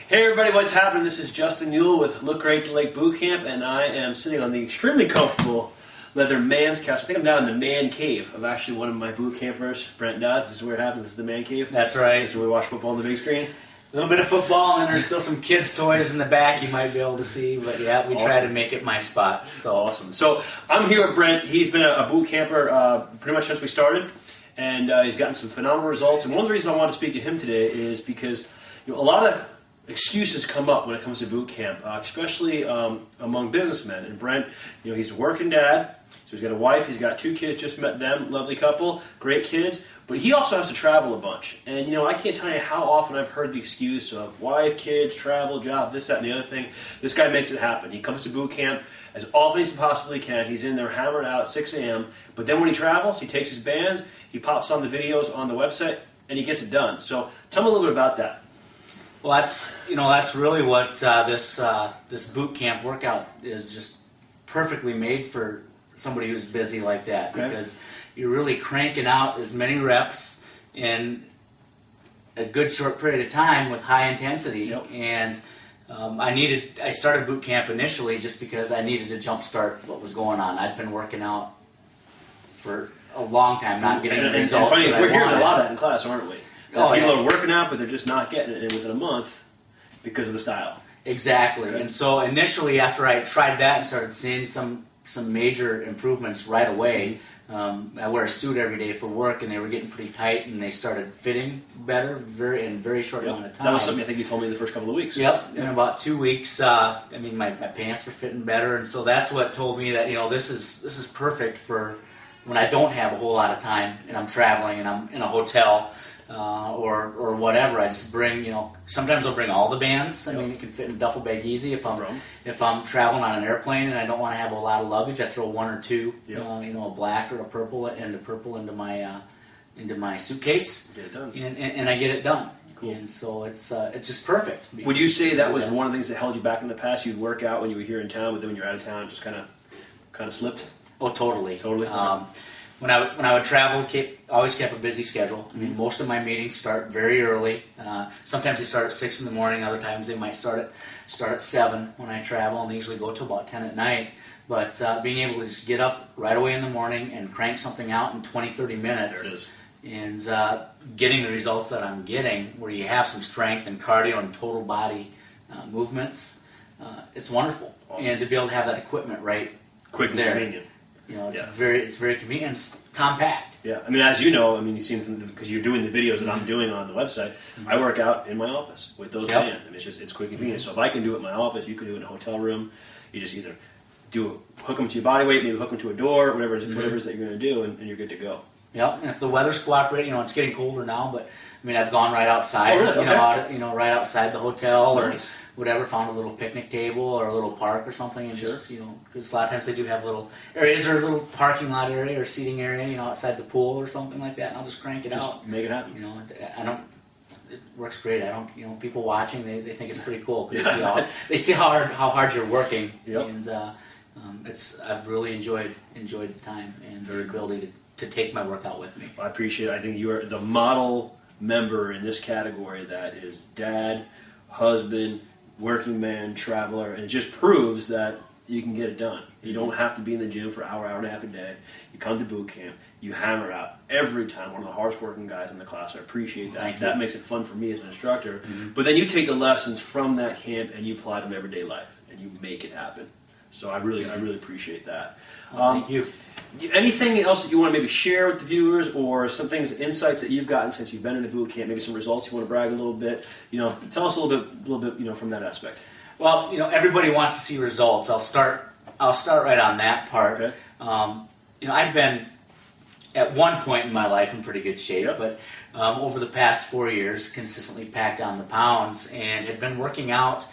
Hey everybody, what's happening? This is Justin Newell with Look Great to Lake Boot Camp, and I am sitting on the extremely comfortable leather man's couch. I think I'm down in the man cave of actually one of my boot campers, Brent Dodds. This is where it happens. This is the man cave. That's right. This is where we watch football on the big screen. A little bit of football, and there's still some kids' toys in the back you might be able to see. But yeah, we try to make it my spot. So awesome. So I'm here with Brent. He's been a boot camper pretty much since we started, and he's gotten some phenomenal results. And one of the reasons I want to speak to him today is because a lot of excuses come up when it comes to boot camp, especially among businessmen. And Brent, he's a working dad, so he's got a wife, he's got 2 kids, just met them, lovely couple, great kids, but he also has to travel a bunch. And I can't tell you how often I've heard the excuse of wife, kids, travel, job, this, that, and the other thing. This guy makes it happen. He comes to boot camp as often as he possibly can. He's in there hammered out at 6 a.m., but then when he travels, he takes his bands, he pops on the videos on the website, and he gets it done. So tell me a little bit about that. well, that's really what this boot camp workout is, just perfectly made for somebody who's busy like that. Okay. Because you're really cranking out as many reps in a good short period of time with high intensity. Yep. And I started boot camp initially just because I needed to jumpstart what was going on. I'd been working out for a long time, not getting the results that I wanted. We're hearing a lot of that in class, aren't we? Oh, people yeah. are working out, but they're just not getting it within a month because of the style. Exactly. Okay. And so initially, after I tried that and started seeing some major improvements right away, I wear a suit every day for work, and they were getting pretty tight, and they started fitting better in a very short amount of time. That was something I think you told me the first couple of weeks. Yep. In about 2 weeks, my pants were fitting better, and so that's what told me that this is perfect for when I don't have a whole lot of time and I'm traveling and I'm in a hotel. Or whatever. I just bring, sometimes I'll bring all the bands. I mean, it can fit in a duffel bag easy. If I'm traveling on an airplane and I don't want to have a lot of luggage, I throw 1 or 2, a black or a purple into my suitcase. Get it done. And I get it done. Cool. And so it's just perfect. Would you say that was one of the things that held you back in the past? You'd work out when you were here in town, but then when you're out of town, it just kind of slipped? Oh, totally. Totally. When I would travel, always kept a busy schedule. I mean, most of my meetings start very early. Sometimes they start at 6 in the morning. Other times they might start at 7 when I travel, and they usually go to about 10 at night. But being able to just get up right away in the morning and crank something out in 20, 30 minutes. There it is. And getting the results that I'm getting, where you have some strength and cardio and total body movements, it's wonderful. Awesome. And to be able to have that equipment right Quick and there. convenient. It's very convenient and compact. Yeah, I mean, as you know, you've seen because you're doing the videos that I'm doing on the website. I work out in my office with those bands. I mean, it's quick and convenient. So if I can do it in my office, you can do it in a hotel room. You just either hook them to your body weight, maybe hook them to a door, whatever it is that you're going to do, and you're good to go. Yep, and if the weather's cooperating, it's getting colder now, but I've gone right outside, Oh, really? Okay. right outside the hotel Nice. or whatever, found a little picnic table or a little park or something, and just, because a lot of times they do have little areas or a little parking lot area or seating area, outside the pool or something like that, and I'll just crank it out. Just make it happen. It works great. People watching, they think it's pretty cool because they see how hard you're working. Yep. And I've really enjoyed the time and the ability to take my workout with me. I appreciate it. I think you are the model member in this category that is dad, husband, working man, traveler, and it just proves that you can get it done. You don't have to be in the gym for an hour and a half a day. You come to boot camp, you hammer out every time. One of the hardest working guys in the class. I appreciate that. Thank you. That makes it fun for me as an instructor. But then you take the lessons from that camp and you apply them to everyday life, and you make it happen. So I really appreciate that. Thank you. Anything else that you want to maybe share with the viewers, or some insights that you've gotten since you've been in the boot camp? Maybe some results you want to brag a little bit. Tell us a little bit, from that aspect. Well, everybody wants to see results. I'll start right on that part. Okay. I've been at one point in my life in pretty good shape, Yep. but over the past 4 years, consistently packed on the pounds and had been working out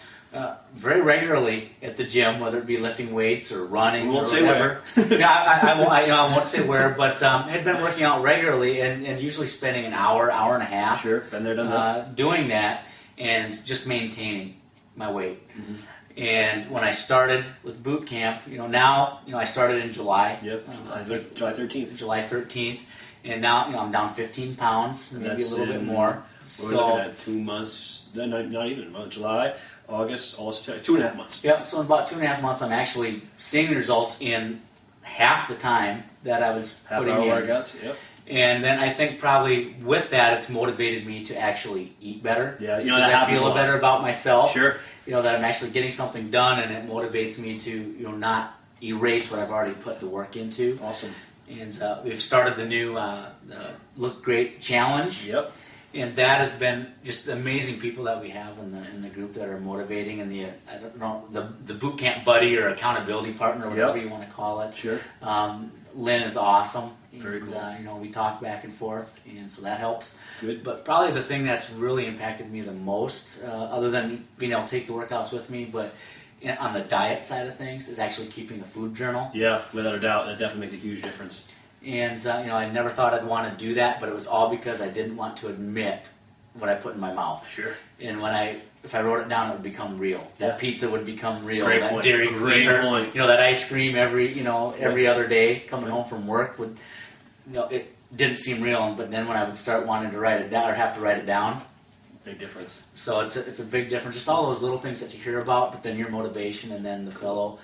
very regularly at the gym, whether it be lifting weights or running We won't or say whatever. I won't say where, but had been working out regularly and usually spending an hour and a half. Sure, been there, done that. Doing that and just maintaining my weight. And when I started with boot camp, now I started in July. Yep, July 13th. July 13th, and now I'm down 15 pounds, maybe a little bit more. We're looking at 2 months, not even, July, August, almost 2.5 months. Yep. So in about 2.5 months, I'm actually seeing the results in half the time that I was putting in. Half-hour workouts, yep. And then I think probably with that, it's motivated me to actually eat better. Yeah, that I happens feel a lot. better about myself. Sure. That I'm actually getting something done, and it motivates me to, not erase what I've already put the work into. Awesome. And we've started the new Look Great Challenge. Yep. And that has been just amazing people that we have in the group that are motivating, and the boot camp buddy or accountability partner, or whatever you want to call it. Sure. Lynn is awesome. Very cool. We talk back and forth, and so that helps. Good. But probably the thing that's really impacted me the most, other than being able to take the workouts with me, but on the diet side of things, is actually keeping a food journal. Yeah, without a doubt, that definitely makes a huge difference. And I never thought I'd want to do that, but it was all because I didn't want to admit what I put in my mouth. Sure. And if I wrote it down, it would become real. That pizza would become real. Great that point. Dairy Great Queen, point. that ice cream every other day coming home from work would, it didn't seem real. But then when I would start wanting to write it down or have to write it down, Big difference. so it's a big difference. Just all those little things that you hear about, but then your motivation, and then the fellow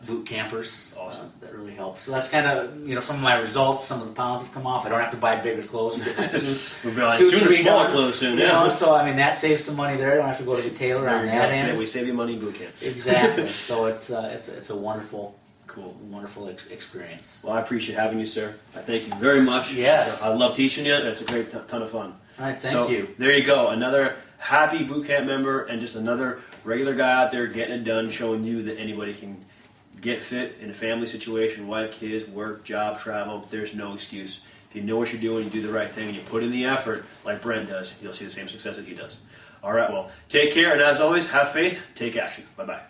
boot campers. Awesome. That really helps. So that's kind of some of my results. Some of the pounds have come off. I don't have to buy bigger clothes and get my suits. We'll be like, Suits sooner are smaller done. clothes soon. So that saves some money there. I don't have to go to the tailor on that end. We save you money in boot camp. Exactly. So it's a wonderful, cool, wonderful experience. Well, I appreciate having you, sir. I thank you very much. Yes. I love teaching you. It's a great ton of fun. All right. Thank you. There you go. Another happy boot camp member, and just another regular guy out there getting it done, showing you that anybody can get fit in a family situation, wife, kids, work, job, travel. There's no excuse. If you know what you're doing, you do the right thing, and you put in the effort like Brent does, you'll see the same success that he does. All right, well, take care, and as always, have faith, take action. Bye-bye.